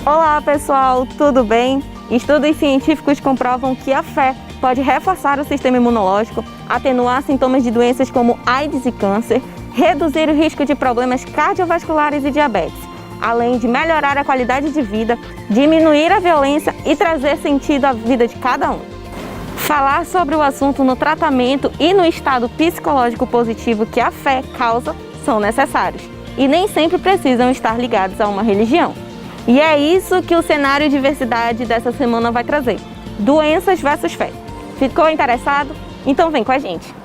Olá pessoal, tudo bem? Estudos científicos comprovam que a fé pode reforçar o sistema imunológico, atenuar sintomas de doenças como AIDS e câncer, reduzir o risco de problemas cardiovasculares e diabetes, além de melhorar a qualidade de vida, diminuir a violência e trazer sentido à vida de cada um. Falar sobre o assunto no tratamento e no estado psicológico positivo que a fé causa são necessários e nem sempre precisam estar ligados a uma religião. E é isso que o cenário diversidade dessa semana vai trazer. Doenças versus fé. Ficou interessado? Então vem com a gente.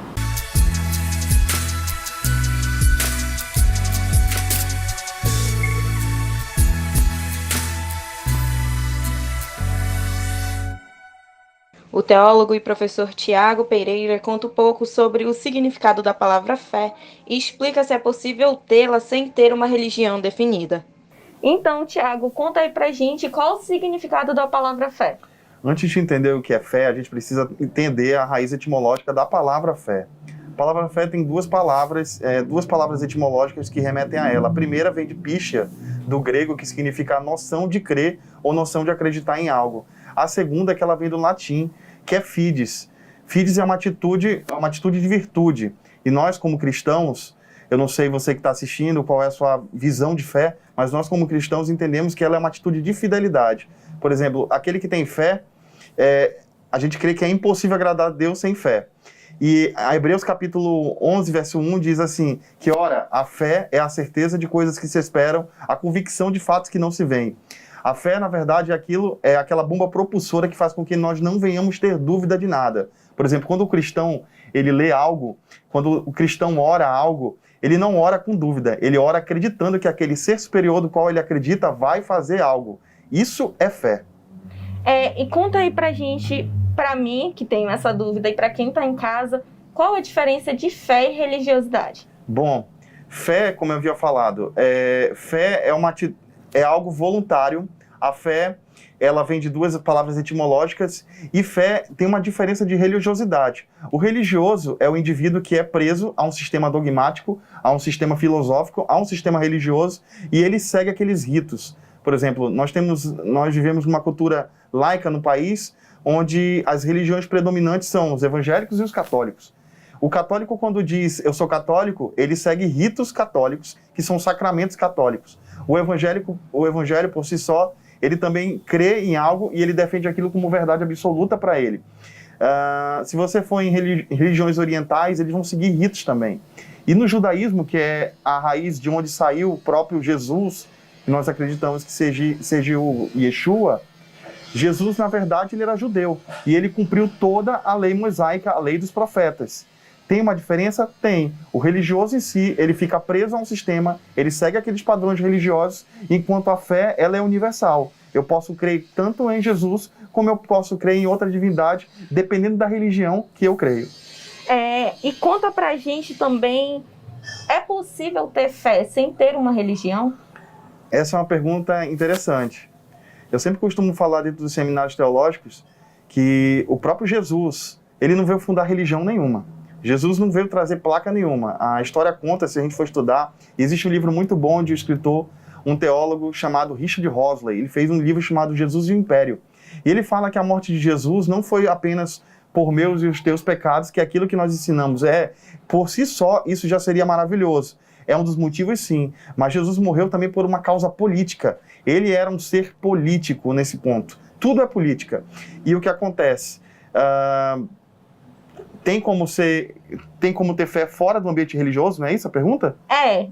O teólogo e professor Tiago Pereira conta um pouco sobre o significado da palavra fé e explica se é possível tê-la sem ter uma religião definida. Então, Tiago, conta aí pra gente qual o significado da palavra fé. Antes de entender o que é fé, a gente precisa entender a raiz etimológica da palavra fé. A palavra fé tem duas palavras etimológicas que remetem a ela. A primeira vem de pistia, do grego, que significa a noção de crer ou noção de acreditar em algo. A segunda é que ela vem do latim, que é fides. Fides é uma atitude de virtude. E nós, como cristãos, eu não sei você que está assistindo qual é a sua visão de fé, mas nós como cristãos entendemos que ela é uma atitude de fidelidade. Por exemplo, aquele que tem fé, a gente crê que é impossível agradar a Deus sem fé. E a Hebreus capítulo 11, verso 1 diz assim, que ora, a fé é a certeza de coisas que se esperam, a convicção de fatos que não se veem. A fé, na verdade, é aquela bomba propulsora que faz com que nós não venhamos ter dúvida de nada. Por exemplo, quando o cristão ele lê algo, quando o cristão ora algo, ele não ora com dúvida, ele ora acreditando que aquele ser superior do qual ele acredita vai fazer algo. Isso é fé. E conta aí pra gente, pra mim, que tenho essa dúvida, e pra quem tá em casa, qual a diferença de fé e religiosidade? Bom, fé, como eu havia falado, fé é algo voluntário. A fé, ela vem de duas palavras etimológicas, e fé tem uma diferença de religiosidade. O religioso é o indivíduo que é preso a um sistema dogmático, a um sistema filosófico, a um sistema religioso, e ele segue aqueles ritos. Por exemplo, nós vivemos numa cultura laica no país, onde as religiões predominantes são os evangélicos e os católicos. O católico, quando diz eu sou católico, ele segue ritos católicos, que são sacramentos católicos. O evangelho por si só, ele também crê em algo e ele defende aquilo como verdade absoluta para ele. Se você for em religiões orientais, eles vão seguir ritos também. E no judaísmo, que é a raiz de onde saiu o próprio Jesus, que nós acreditamos que seja o Yeshua, Jesus, na verdade, ele era judeu. E ele cumpriu toda a lei mosaica, a lei dos profetas. Tem uma diferença? Tem. O religioso em si, ele fica preso a um sistema, ele segue aqueles padrões religiosos, enquanto a fé, ela é universal. Eu posso crer tanto em Jesus, como eu posso crer em outra divindade, dependendo da religião que eu creio. E conta pra gente também, é possível ter fé sem ter uma religião? Essa é uma pergunta interessante. Eu sempre costumo falar dentro dos seminários teológicos que o próprio Jesus, ele não veio fundar religião nenhuma. Jesus não veio trazer placa nenhuma. A história conta, se a gente for estudar, existe um livro muito bom de um escritor, um teólogo chamado Richard Rosley. Ele fez um livro chamado Jesus e o Império. E ele fala que a morte de Jesus não foi apenas por meus e os teus pecados, que é aquilo que nós ensinamos. Por si só, isso já seria maravilhoso. É um dos motivos, sim. Mas Jesus morreu também por uma causa política. Ele era um ser político nesse ponto. Tudo é política. E o que acontece? Tem como ter fé fora do ambiente religioso, não é isso a pergunta?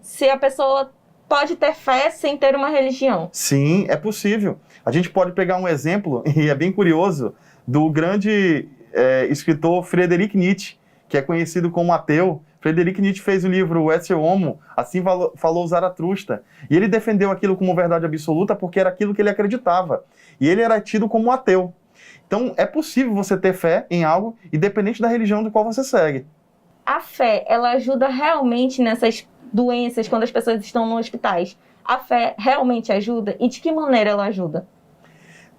Se a pessoa pode ter fé sem ter uma religião. Sim, é possível. A gente pode pegar um exemplo, e é bem curioso, do grande escritor Friedrich Nietzsche, que é conhecido como ateu. Friedrich Nietzsche fez o livro O Esse Homo, assim falou Zaratustra. E ele defendeu aquilo como verdade absoluta porque era aquilo que ele acreditava. E ele era tido como ateu. Então, é possível você ter fé em algo, independente da religião do qual você segue. A fé, ela ajuda realmente nessas doenças, quando as pessoas estão nos hospitais? A fé realmente ajuda? E de que maneira ela ajuda?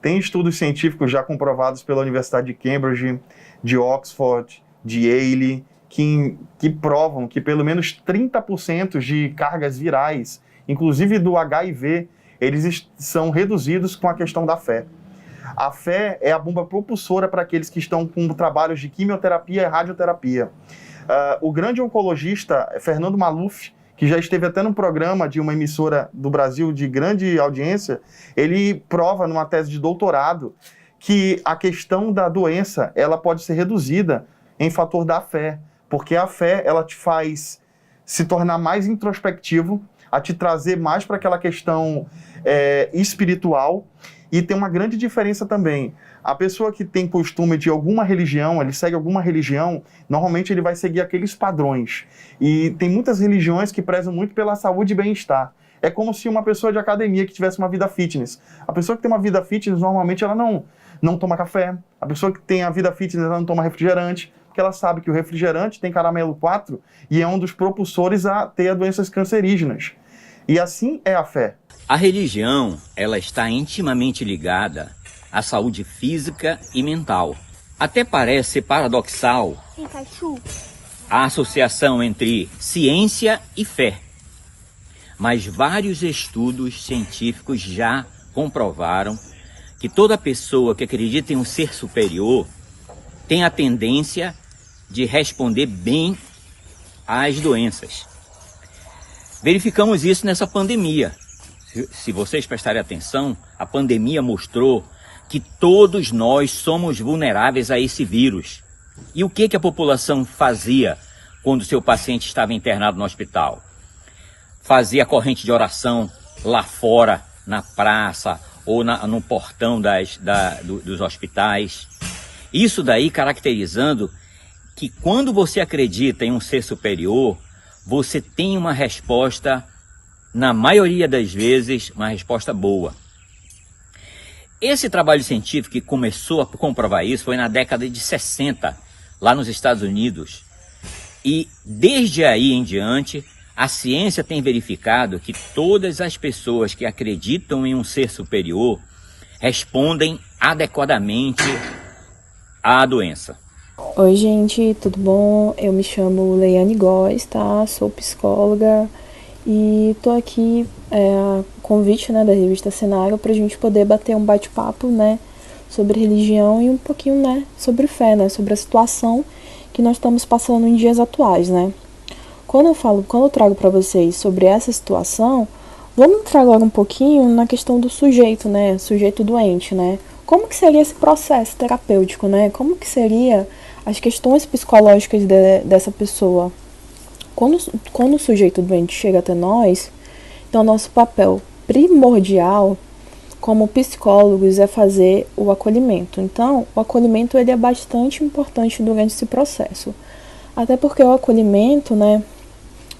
Tem estudos científicos já comprovados pela Universidade de Cambridge, de Oxford, de Yale, que provam que pelo menos 30% de cargas virais, inclusive do HIV, eles são reduzidos com a questão da fé. A fé é a bomba propulsora para aqueles que estão com trabalhos de quimioterapia e radioterapia. O grande oncologista Fernando Maluf, que já esteve até num programa de uma emissora do Brasil de grande audiência, ele prova numa tese de doutorado que a questão da doença ela pode ser reduzida em fator da fé, porque a fé ela te faz se tornar mais introspectivo, a te trazer mais para aquela questão espiritual. E tem uma grande diferença também. A pessoa que tem costume de alguma religião, ele segue alguma religião, normalmente ele vai seguir aqueles padrões. E tem muitas religiões que prezam muito pela saúde e bem-estar. É como se uma pessoa de academia que tivesse uma vida fitness. A pessoa que tem uma vida fitness, normalmente ela não toma café. A pessoa que tem a vida fitness, ela não toma refrigerante, porque ela sabe que o refrigerante tem caramelo 4 e é um dos propulsores a ter doenças cancerígenas. E assim é a fé. A religião, ela está intimamente ligada à saúde física e mental. Até parece paradoxal a associação entre ciência e fé. Mas vários estudos científicos já comprovaram que toda pessoa que acredita em um ser superior tem a tendência de responder bem às doenças. Verificamos isso nessa pandemia. Se vocês prestarem atenção, a pandemia mostrou que todos nós somos vulneráveis a esse vírus. E o que a população fazia quando seu paciente estava internado no hospital? Fazia corrente de oração lá fora, na praça ou no portão dos hospitais. Isso daí caracterizando que quando você acredita em um ser superior, você tem uma resposta, na maioria das vezes, uma resposta boa. Esse trabalho científico que começou a comprovar isso foi na década de 60, lá nos Estados Unidos. E desde aí em diante, a ciência tem verificado que todas as pessoas que acreditam em um ser superior respondem adequadamente à doença. Oi gente, tudo bom? Eu me chamo Leiane Góes, tá? Sou psicóloga e tô aqui a convite, né, da revista Cenário pra gente poder bater um bate-papo, né, sobre religião e um pouquinho, né, sobre fé, né, sobre a situação que nós estamos passando em dias atuais, né. Quando eu trago para vocês sobre essa situação, vamos entrar agora um pouquinho na questão do sujeito, né, sujeito doente, né. Como que seria esse processo terapêutico, né? Como que seria as questões psicológicas dessa pessoa? Quando o sujeito doente chega até nós, então nosso papel primordial como psicólogos é fazer o acolhimento. Então, o acolhimento ele é bastante importante durante esse processo. Até porque o acolhimento, né,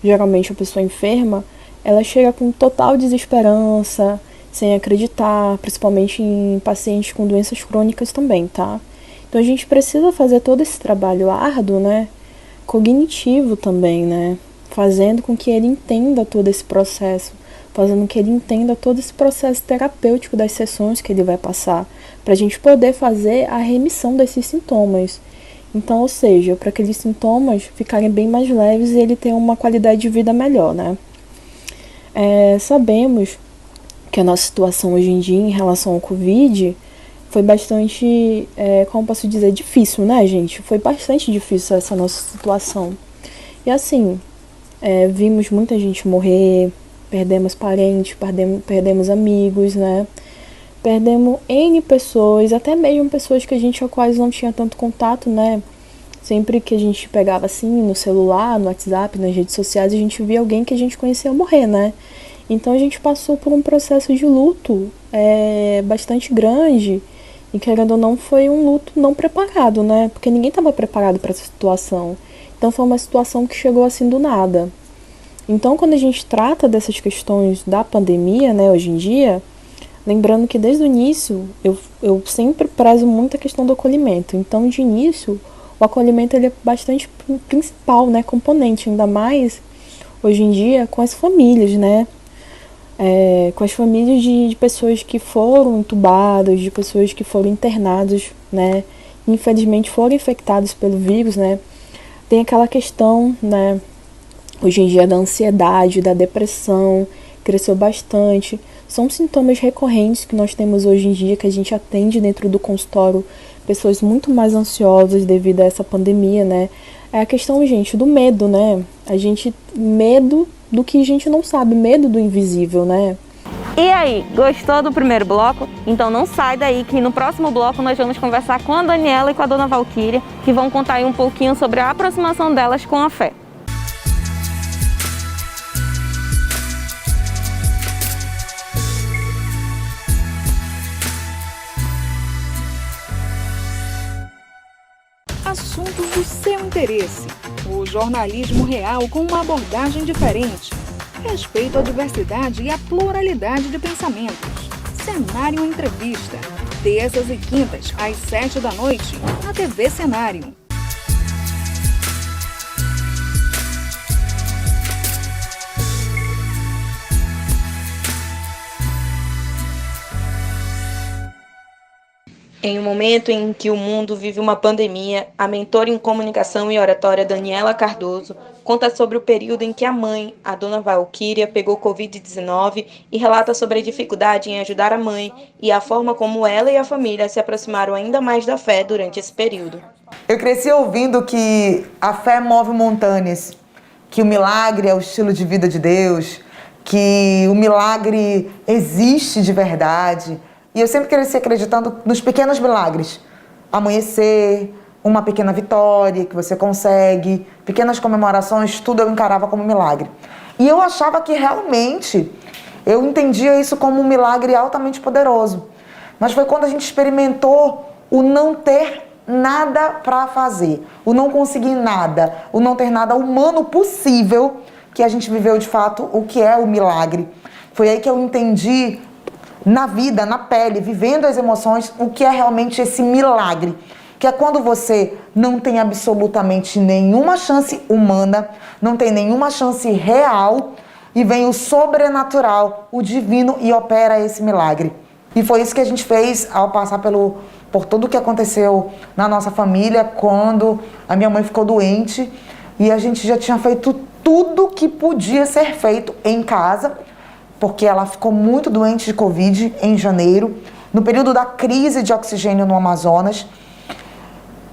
geralmente a pessoa enferma, ela chega com total desesperança, sem acreditar, principalmente em pacientes com doenças crônicas também, tá? Então a gente precisa fazer todo esse trabalho árduo, né, cognitivo também, né, fazendo com que ele entenda todo esse processo, fazendo com que ele entenda todo esse processo terapêutico das sessões que ele vai passar, para a gente poder fazer a remissão desses sintomas. Então, ou seja, para aqueles sintomas ficarem bem mais leves e ele ter uma qualidade de vida melhor, né. Sabemos que a nossa situação hoje em dia em relação ao Covid foi bastante, como posso dizer, difícil, né, gente? Foi bastante difícil essa nossa situação. E assim, vimos muita gente morrer, perdemos parentes, perdemos amigos, né? Perdemos N pessoas, até mesmo pessoas que a gente quase não tinha tanto contato, né? Sempre que a gente pegava assim no celular, no WhatsApp, nas redes sociais, a gente via alguém que a gente conhecia morrer, né? Então a gente passou por um processo de luto bastante grande e, querendo ou não, foi um luto não preparado, né? Porque ninguém estava preparado para essa situação. Então foi uma situação que chegou assim do nada. Então quando a gente trata dessas questões da pandemia, né, hoje em dia, lembrando que desde o início eu sempre prezo muito a questão do acolhimento. Então de início o acolhimento ele é bastante principal, né, componente, ainda mais hoje em dia com as famílias, né? Com as famílias de pessoas que foram entubadas, de pessoas que foram internadas, né, infelizmente foram infectadas pelo vírus, né, tem aquela questão, né, hoje em dia da ansiedade, da depressão, cresceu bastante, São sintomas recorrentes que nós temos hoje em dia, que a gente atende dentro do consultório, pessoas muito mais ansiosas devido a essa pandemia, né? É a questão, gente, do medo, né? Medo do que a gente não sabe, medo do invisível, né? E aí, gostou do primeiro bloco? Então não sai daí que no próximo bloco nós vamos conversar com a Daniela e com a dona Valquíria, que vão contar aí um pouquinho sobre a aproximação delas com a fé. Assuntos do seu interesse. O jornalismo real com uma abordagem diferente. Respeito à diversidade e à pluralidade de pensamentos. Cenário Entrevista. Terças e quintas, às 7 da noite, na TV Cenário. Em um momento em que o mundo vive uma pandemia, a mentora em comunicação e oratória Daniela Cardoso conta sobre o período em que a mãe, a dona Valquíria, pegou Covid-19 e relata sobre a dificuldade em ajudar a mãe e a forma como ela e a família se aproximaram ainda mais da fé durante esse período. Eu cresci ouvindo que a fé move montanhas, que o milagre é o estilo de vida de Deus, que o milagre existe de verdade. E eu sempre cresci acreditando nos pequenos milagres. Amanhecer, uma pequena vitória que você consegue, pequenas comemorações, tudo eu encarava como milagre. E eu achava que realmente eu entendia isso como um milagre altamente poderoso. Mas foi quando a gente experimentou o não ter nada para fazer, o não conseguir nada, o não ter nada humano possível, que a gente viveu de fato o que é o milagre. Foi aí que eu entendi na vida, na pele, vivendo as emoções, o que é realmente esse milagre. Que é quando você não tem absolutamente nenhuma chance humana, não tem nenhuma chance real, e vem o sobrenatural, o divino, e opera esse milagre. E foi isso que a gente fez ao passar por tudo o que aconteceu na nossa família, quando a minha mãe ficou doente, e a gente já tinha feito tudo que podia ser feito em casa, porque ela ficou muito doente de Covid em janeiro, no período da crise de oxigênio no Amazonas,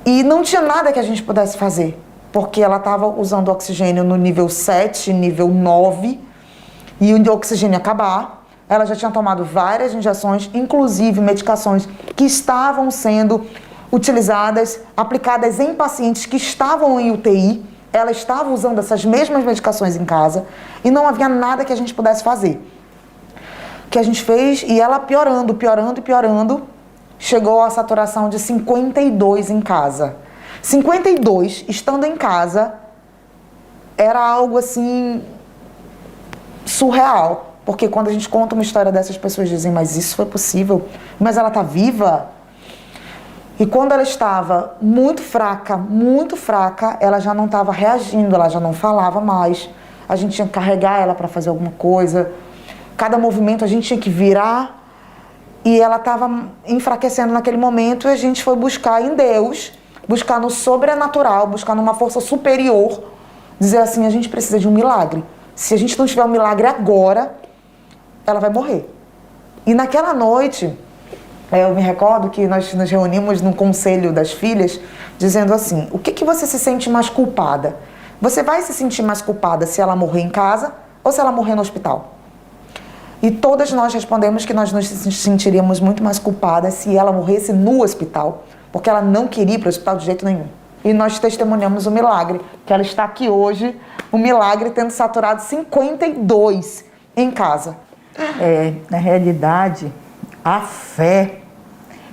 e não tinha nada que a gente pudesse fazer, porque ela estava usando oxigênio no nível 7, nível 9, e o oxigênio ia acabar. Ela já tinha tomado várias injeções, inclusive medicações que estavam sendo utilizadas, aplicadas em pacientes que estavam em UTI. Ela estava usando essas mesmas medicações em casa e não havia nada que a gente pudesse fazer. O que a gente fez, e ela piorando, chegou à saturação de 52 em casa. 52, estando em casa, era algo assim surreal. Porque quando a gente conta uma história dessas, pessoas dizem, mas isso foi possível? Mas ela está viva? E quando ela estava muito fraca, ela já não estava reagindo, ela já não falava mais. A gente tinha que carregar ela para fazer alguma coisa. Cada movimento a gente tinha que virar. E ela estava enfraquecendo naquele momento, e a gente foi buscar em Deus, buscar no sobrenatural, buscar numa força superior, dizer assim, a gente precisa de um milagre. Se a gente não tiver um milagre agora, ela vai morrer. E naquela noite, eu me recordo que nós nos reunimos num conselho das filhas, dizendo assim, o que você se sente mais culpada? Você vai se sentir mais culpada se ela morrer em casa ou se ela morrer no hospital? E todas nós respondemos que nós nos sentiríamos muito mais culpadas se ela morresse no hospital, porque ela não queria ir para o hospital de jeito nenhum. E nós testemunhamos o milagre, que ela está aqui hoje, o milagre tendo saturado 52 em casa. Na realidade, a fé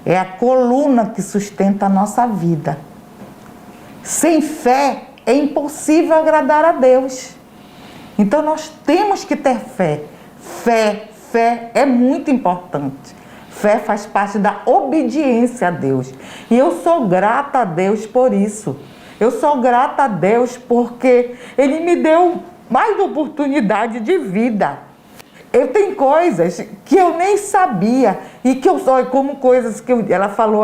é a coluna que sustenta a nossa vida. Sem fé é impossível agradar a Deus. Então nós temos que ter fé. Fé é muito importante. Fé faz parte da obediência a Deus. E eu sou grata a Deus por isso. Eu sou grata a Deus porque Ele me deu mais oportunidade de vida. Eu tenho coisas que eu nem sabia e que eu só, como coisas que ela falou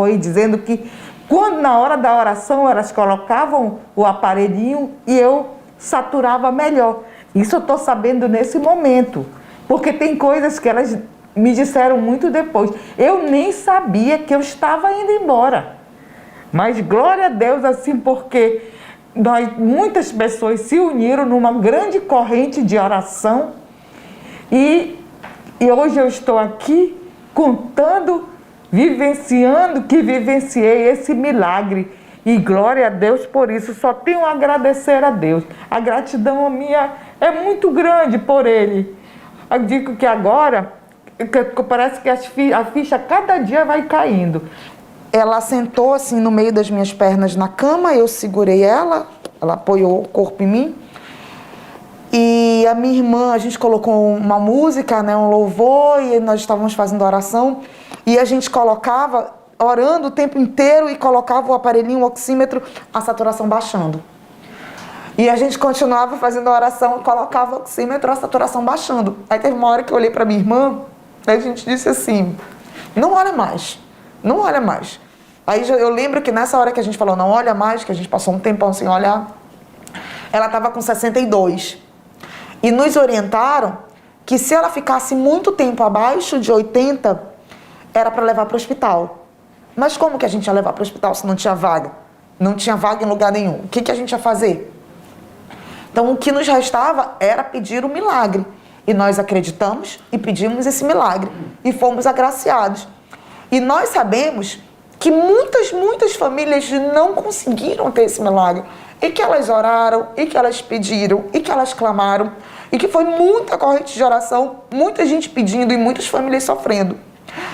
aí, dizendo que quando na hora da oração elas colocavam o aparelhinho e eu saturava melhor. Isso eu estou sabendo nesse momento, Porque tem coisas que elas me disseram muito depois. Eu nem sabia que eu estava indo embora. Mas glória a Deus, assim, porque muitas pessoas se uniram numa grande corrente de oração e hoje eu estou aqui contando, vivenciando que vivenciei esse milagre. E glória a Deus por isso, só tenho a agradecer a Deus. A gratidão minha é muito grande por Ele. Eu digo que agora, parece que a ficha cada dia vai caindo. Ela sentou assim no meio das minhas pernas na cama, eu segurei ela apoiou o corpo em mim. E a minha irmã, a gente colocou uma música, né, um louvor, e nós estávamos fazendo oração. E a gente colocava, orando o tempo inteiro, e colocava o aparelhinho, o oxímetro, a saturação baixando. E a gente continuava fazendo a oração, colocava o oxímetro, a saturação baixando. Aí teve uma hora que eu olhei para minha irmã, e a gente disse assim, não olha mais, não olha mais. Aí eu lembro que nessa hora que a gente falou, não olha mais, que a gente passou um tempão sem olhar, ela estava com 62. E nos orientaram que se ela ficasse muito tempo abaixo de 80, era para levar para o hospital. Mas como que a gente ia levar para o hospital se não tinha vaga? Não tinha vaga em lugar nenhum. O que a gente ia fazer? Então, o que nos restava era pedir o milagre. E nós acreditamos e pedimos esse milagre. E fomos agraciados. E nós sabemos que muitas famílias não conseguiram ter esse milagre. E que elas oraram, e que elas pediram, e que elas clamaram. E que foi muita corrente de oração, muita gente pedindo e muitas famílias sofrendo.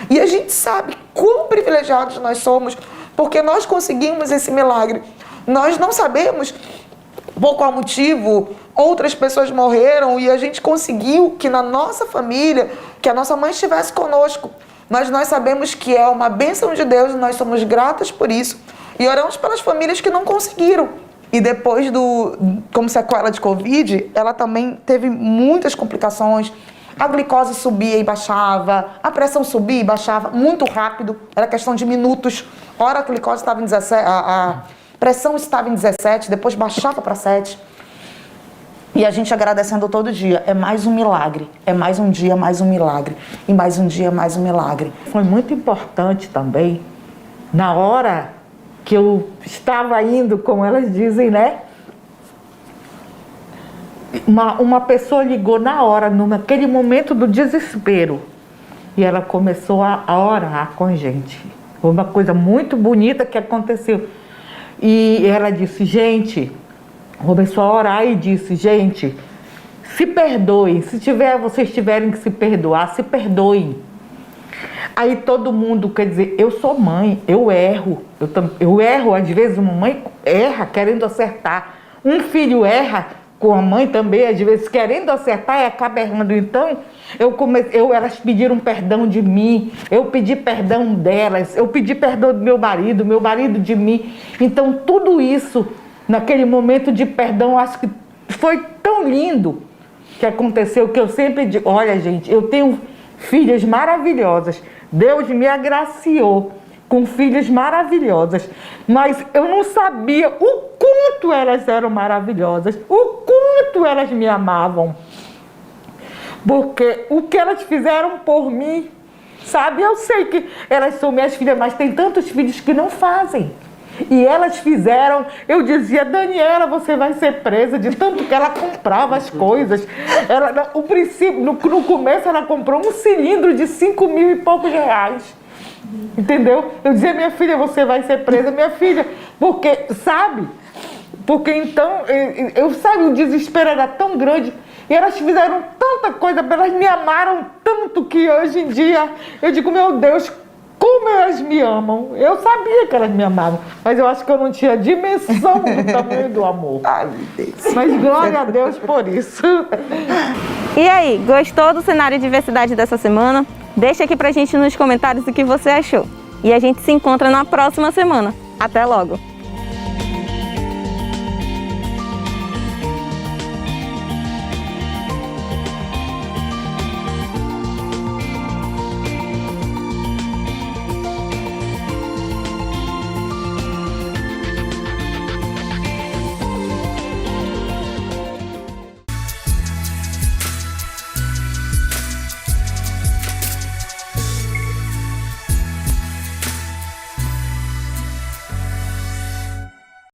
E a gente sabe quão privilegiados nós somos, porque nós conseguimos esse milagre. Nós não sabemos por qual motivo outras pessoas morreram e a gente conseguiu que na nossa família, que a nossa mãe estivesse conosco. Mas nós sabemos que é uma bênção de Deus e nós somos gratas por isso. E oramos pelas famílias que não conseguiram. E depois como sequela de Covid, ela também teve muitas complicações. A glicose subia e baixava, a pressão subia e baixava muito rápido, era questão de minutos. A hora que a glicose estava em 17, a pressão estava em 17, depois baixava para 7. E a gente agradecendo todo dia, é mais um milagre, é mais um dia, mais um milagre, e mais um dia, mais um milagre. Foi muito importante também, na hora que eu estava indo, como elas dizem, né? Uma pessoa ligou na hora, naquele momento do desespero, e ela começou a orar com a gente. Foi uma coisa muito bonita que aconteceu. E ela disse, gente, começou a orar e disse, gente, se perdoem, vocês tiverem que se perdoar, se perdoem. Aí todo mundo, quer dizer, eu sou mãe, eu erro, às vezes uma mãe erra querendo acertar, um filho erra com a mãe também, às vezes querendo acertar e acaba errando. Então, elas pediram perdão de mim, eu pedi perdão delas, eu pedi perdão do meu marido de mim. Então, tudo isso, naquele momento de perdão, acho que foi tão lindo que aconteceu, que eu sempre digo, olha gente, eu tenho filhas maravilhosas, Deus me agraciou com filhas maravilhosas, mas eu não sabia o quanto elas eram maravilhosas, o quanto elas me amavam, porque o que elas fizeram por mim, sabe, eu sei que elas são minhas filhas, mas tem tantos filhos que não fazem, e elas fizeram. Eu dizia, Daniela, você vai ser presa, de tanto que ela comprava as coisas. No começo ela comprou um cilindro de 5 mil e poucos reais. Entendeu? Eu dizia, minha filha, você vai ser presa, minha filha, porque, sabe? Porque então, sabe, o desespero era tão grande, e elas fizeram tanta coisa, elas me amaram tanto que hoje em dia, eu digo, meu Deus, como elas me amam. Eu sabia que elas me amavam, mas eu acho que eu não tinha dimensão do tamanho do amor. Ai, meu Deus. Mas glória a Deus por isso. E aí, gostou do cenário de diversidade dessa semana? Deixa aqui pra gente nos comentários o que você achou. E a gente se encontra na próxima semana. Até logo!